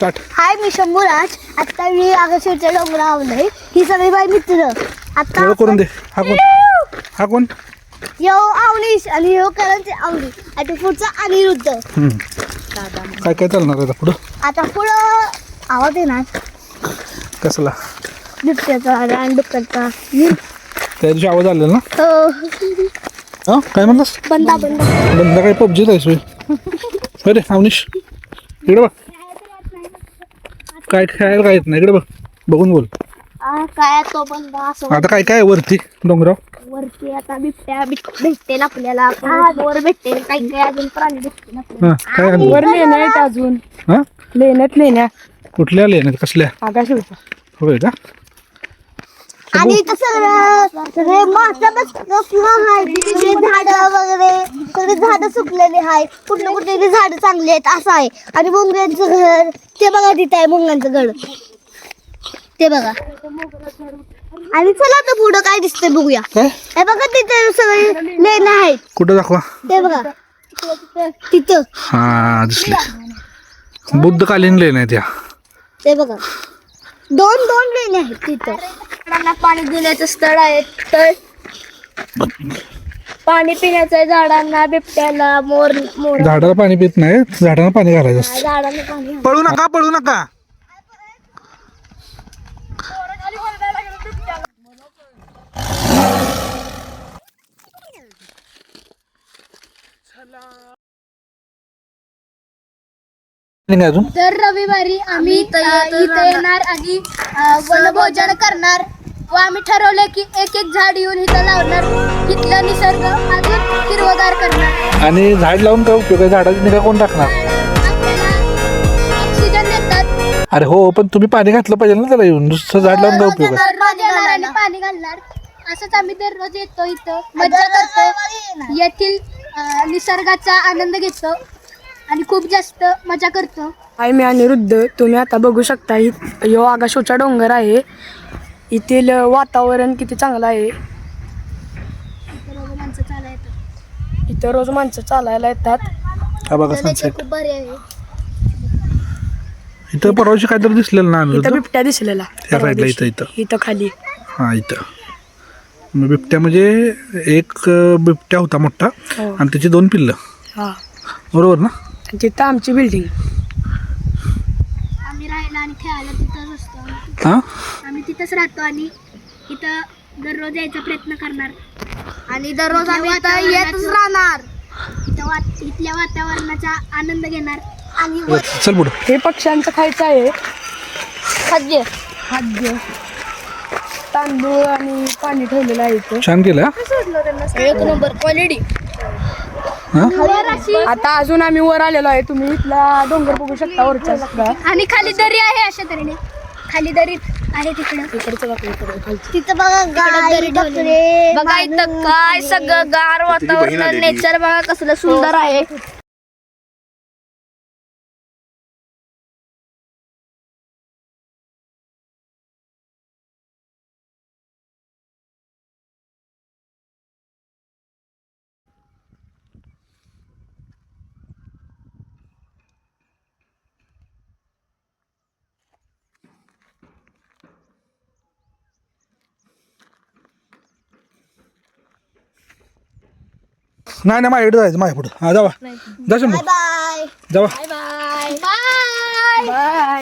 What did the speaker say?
Start. हाय मी शंभूराज. आता मी आकाशाच्या डोंगरावर आलोय. ही सगळी माझी मित्र. आता एवढं करून दे. हा कोण यो अवनीश आणि यो करंचे अवनी आणि पुढचा अनिरुद्ध. काय काय चालणार आता पुढं? आता पुढं आवाज येणार कसला? बिबट्याचा आणि डुक्करचा. त्या दिवशी आवाज आलेला ना? हो. हा काय म्हणलास? बंदा बंदा काय पबजीत आहे सोय? अरे अवनीश इकडे बघ. काय खेळायला काय येत नाही. इकडे बघ, बघून बोल. काय तो बंदा असं आता काय काय वरती डोंगराव? वरती आता बिबट्या भेटतेल आपल्याला. वर भेटते काही काही अजून प्राणी भेटतील आपल्याला. हा काय आणलं? वर लेण्या आहेत अजून. हा लेण्यात कुठल्या लेण्यात कसल्या? आकाश होता. होय का? आणि इथं सगळे झाड वगैरे सगळे झाडं सुकलेले आहे. कुठले कुठले झाडं चांगली आहेत असं आहे. आणि मुंग्यांचं घर ते बघा, तिथे आहे मुंग्यांचं घर ते बघा. आणि चला आता पुढं काय दिसतंय बघूया. काय हे बघा तिथे सगळे लेण्या आहेत. कुठं दाखवा? ते बघा तिथं. हा दिसले. बुद्धकालीन लेण्या त्या. ते बघा दोन लेण्या आहेत तिथं. झाडांना पाणी देण्याचं स्थळ आहे. तळ पाणी पिण्याचं आहे झाडांना, बिबट्याला, मोर झाडाला पाणी पित नाही, झाडाला पाणी घालायचं असतं. झाडांना पाणी. पळू नका. नाही अजून. दर रविवारी आम्ही इथे येणार आणि वनभोजन करणार व आम्ही ठरवले की एक एक झाड येऊन इथं लावणार. इथला निसर्ग अजून हिरवगार करणार. आणि झाड लावून काय उपयोग आहे? झाडाची निगा कोण टाकणार? आपल्याला ऑक्सिजन देतात. अरे हो, पण तुम्ही पाणी घातलं पाहिजे ना त्याला. येऊन नुसतं झाड लावून काय उपयोग आहे? दररोज येणार आणि पाणी घालणार. असंच आम्ही दररोज येतो, इथं मजा करतो, येथील निसर्गाचा आनंद घेतो आणि खूप जास्त मजा करतो. हाय मी अनिरुद्ध. तुम्ही आता बघू शकता यो आकाशोचा डोंगर आहे. येथील वातावरण किती चांगलं आहे. इथं रोज माणसं चालायला येतात. हा बघा सनसेट. खूप भारी आहे. इथं परवाशी काहीतरी दिसलेलं ना इथं अनिरुद्ध? बिबट्या दिसलेला त्या साईडला इथं इथं खाली. हा इथं मग बिबट्या म्हणजे एक बिबट्या होता मोठा हो. आणि त्याची 2 पिल्लं, हा. बरोबर ना? आणि तिथं आमची बिल्डिंग. आम्ही राहायला आणि खेळायला तिथंच असतो. हा आम्ही तिथंच राहतो आणि इथं दररोज यायचा प्रयत्न करणार आणि दररोज आम्ही इथं येतच राहणार. इथल्या वातावरणाचा आनंद घेणार आणि चल पुढं. हे पक्ष्यांचं खायचं आहे. खाद्य खाद्य तांदूळ आणि पाणी ठेवलेलं आहे इथं. छान केलं हा? एक नंबर क्वालिटी. हा? आता अजून आम्ही वर आलेलो आहे. तुम्ही इथला डोंगर बघू शकता वरचा सगळा. आणि खाली दरी आहे. अशा तऱ्हेने खाली दरी आहे तिकडं. तिथं बघा गाय बकरे बघा. इथं काय सगळं गार वातावरण, नेचर बघा कसलं सुंदर आहे. नाही माझ्याकडे जायचं, माझ्या पुढं. हा जावा, जा शंभू बाय जावा. Bye bye bye.